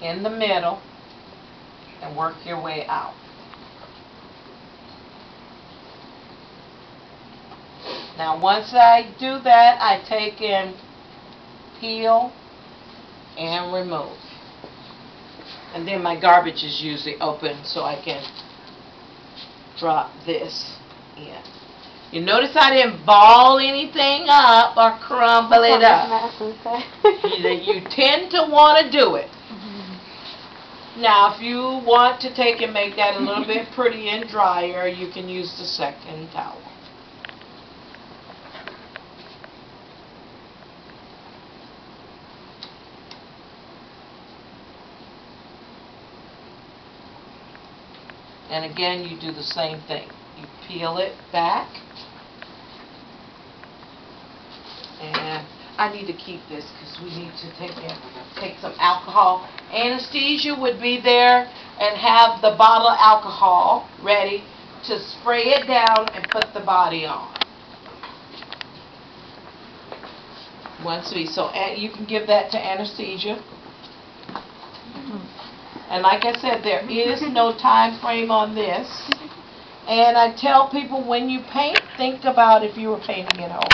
In the middle. And work your way out. Now once I do that, I take and peel and remove. And then my garbage is usually open so I can drop this in. You notice I didn't ball anything up or crumble it up. You tend to want to do it. Now if you want to take and make that a little bit pretty and drier, you can use the second towel. And again, you do the same thing. You peel it back. And I need to keep this because we need to take some alcohol. Anesthesia would be there and have the bottle of alcohol ready to spray it down and put the body on. So you can give that to anesthesia. And like I said, there is no time frame on this. And I tell people when you paint, think about if you were painting at home.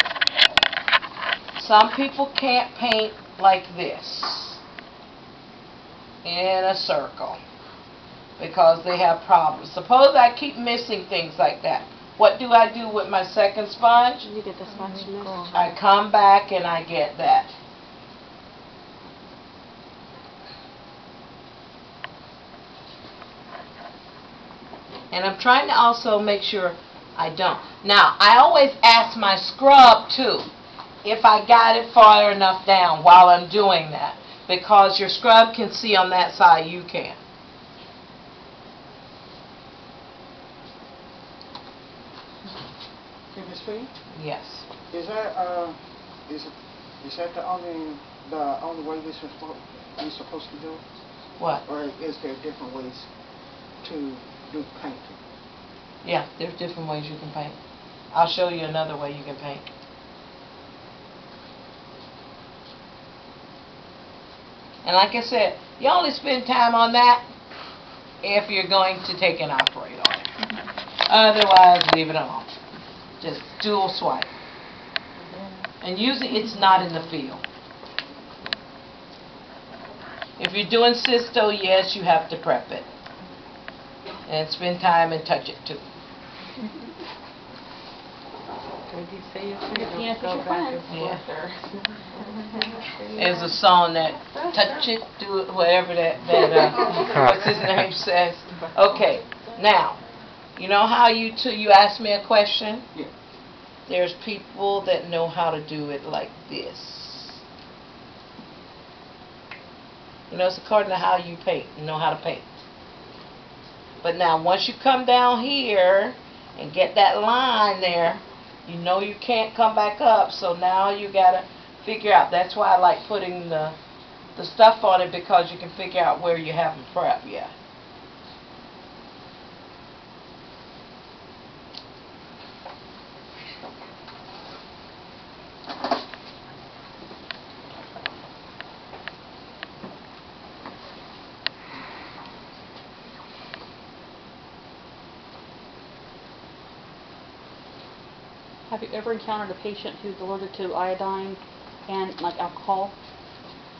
Some people can't paint like this in a circle because they have problems. Suppose I keep missing things like that. What do I do with my second sponge? You get the sponge mist. I come back and I get that. And I'm trying to also make sure I don't. Now, I always ask my scrub, too, if I got it far enough down while I'm doing that. Because your scrub can see on that side, you can't. Miss Fee? Yes. Is that the only way we're supposed to do it? What? Or is there different ways to do painting? Yeah, there's different ways you can paint. I'll show you another way you can paint. And like I said, you only spend time on that if you're going to take and operate on it. Otherwise, leave it alone. Just dual swipe. And usually it's not in the field. If you're doing cysto, yes, you have to prep it. And spend time and touch it too. There's a song that touch it, do it, whatever that what's his name says. Okay, now, you know how you asked me a question? Yeah. There's people that know how to do it like this. You know, it's according to how you paint, you know how to paint. But now, once you come down here and get that line there, you know you can't come back up, so now you gotta figure out. That's why I like putting the stuff on it, because you can figure out where you haven't prepped yet. Have you ever encountered a patient who's allergic to iodine and like alcohol?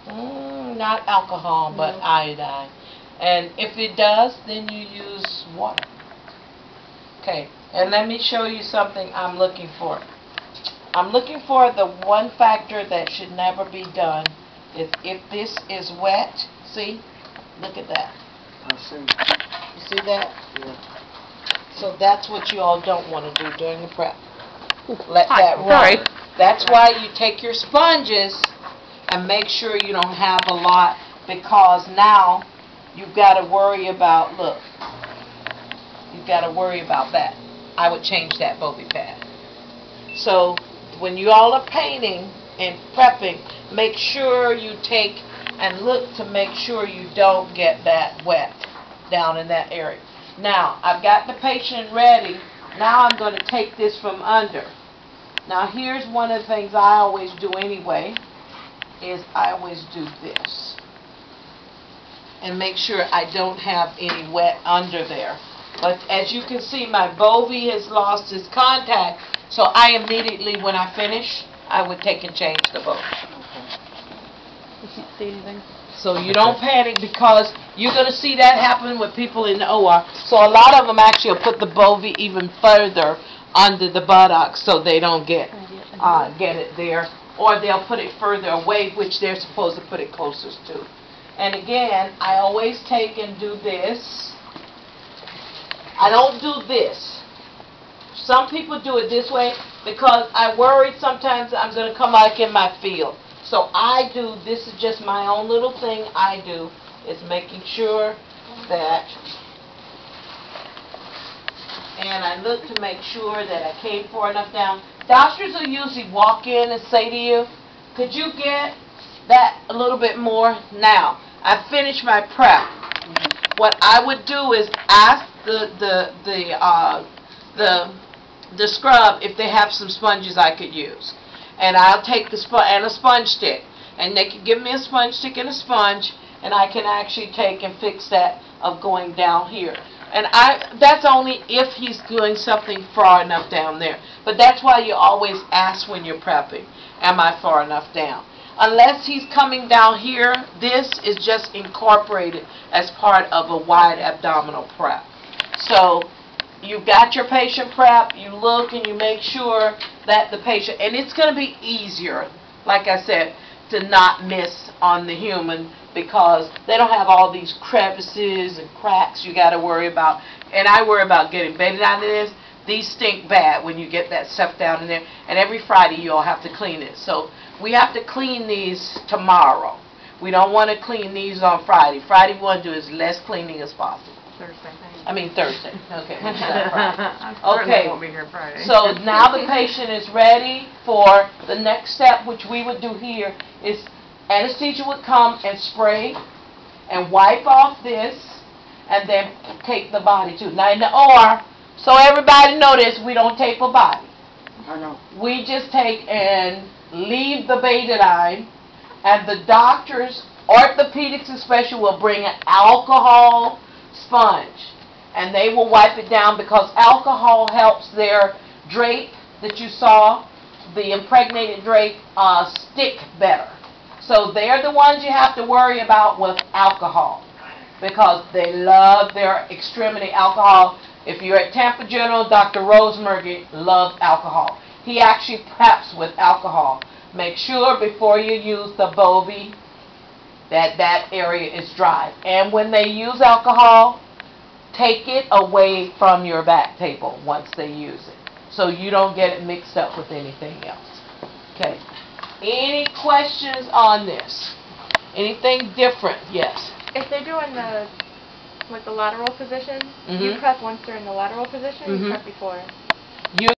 Not alcohol, but iodine. And if it does, then you use water. Okay, and let me show you something I'm looking for. I'm looking for the one factor that should never be done is if this is wet. See? Look at that. I see. You see that? Yeah. So that's what you all don't want to do during the prep. Let that run. That's why you take your sponges and make sure you don't have a lot, because now you've got to worry about, look, you've got to worry about that. I would change that Bobby pad. So when you all are painting and prepping, make sure you take and look to make sure you don't get that wet down in that area. Now, I've got the patient ready. Now I'm going to take this from under. Now here's one of the things I always do anyway, is I always do this. and make sure I don't have any wet under there. But as you can see, my bovie has lost its contact, so I immediately, when I finish, I would take and change the bovie. You can't see anything. So you don't panic, because you're going to see that happen with people in the OR. So a lot of them actually will put the bovie even further under the buttocks so they don't get it there. Or they'll put it further away, which they're supposed to put it closest to. And again, I always take and do this. I don't do this. Some people do it this way because I worry sometimes I'm going to come like in my field. So I do, this is just my own little thing I do, is making sure that, and I look to make sure that I came far enough down. Doctors will usually walk in and say to you, could you get that a little bit more? Now, I finished my prep. What I would do is ask the scrub if they have some sponges I could use. And I'll take the a sponge stick. And they can give me a sponge stick and a sponge, and I can actually take and fix that of going down here. And that's only if he's doing something far enough down there. But that's why you always ask when you're prepping, am I far enough down? Unless he's coming down here, this is just incorporated as part of a wide abdominal prep. So you've got your patient prep, you look and you make sure that the patient, and it's going to be easier, like I said, to not miss on the human, because they don't have all these crevices and cracks you got to worry about. And I worry about getting bedded out of this. These stink bad when you get that stuff down in there. And every Friday you all have to clean it. So we have to clean these tomorrow. We don't want to clean these on Friday. Friday we want to do as less cleaning as possible. Thursday. I mean Thursday. Okay. Okay. Won't be here Friday. So now the patient is ready for the next step, which we would do here is anesthesia would come and spray and wipe off this and then tape the body too. Now in the OR, so everybody know this, we don't tape a body. I know. We just take and leave the betadine, and the doctors, orthopedics especially, will bring an alcohol sponge and they will wipe it down, because alcohol helps their drape that you saw, the impregnated drape, stick better. So they're the ones you have to worry about with alcohol, because they love their extremity alcohol. If you're at Tampa General, Dr. Rosemurgy loves alcohol. He actually preps with alcohol. Make sure before you use the bovie that that area is dry. And when they use alcohol, take it away from your back table once they use it, so you don't get it mixed up with anything else. Okay. Any questions on this? Anything different? Yes. If they're doing the lateral position, Mm-hmm. you prep once they're in the lateral position, Mm-hmm. you prep before.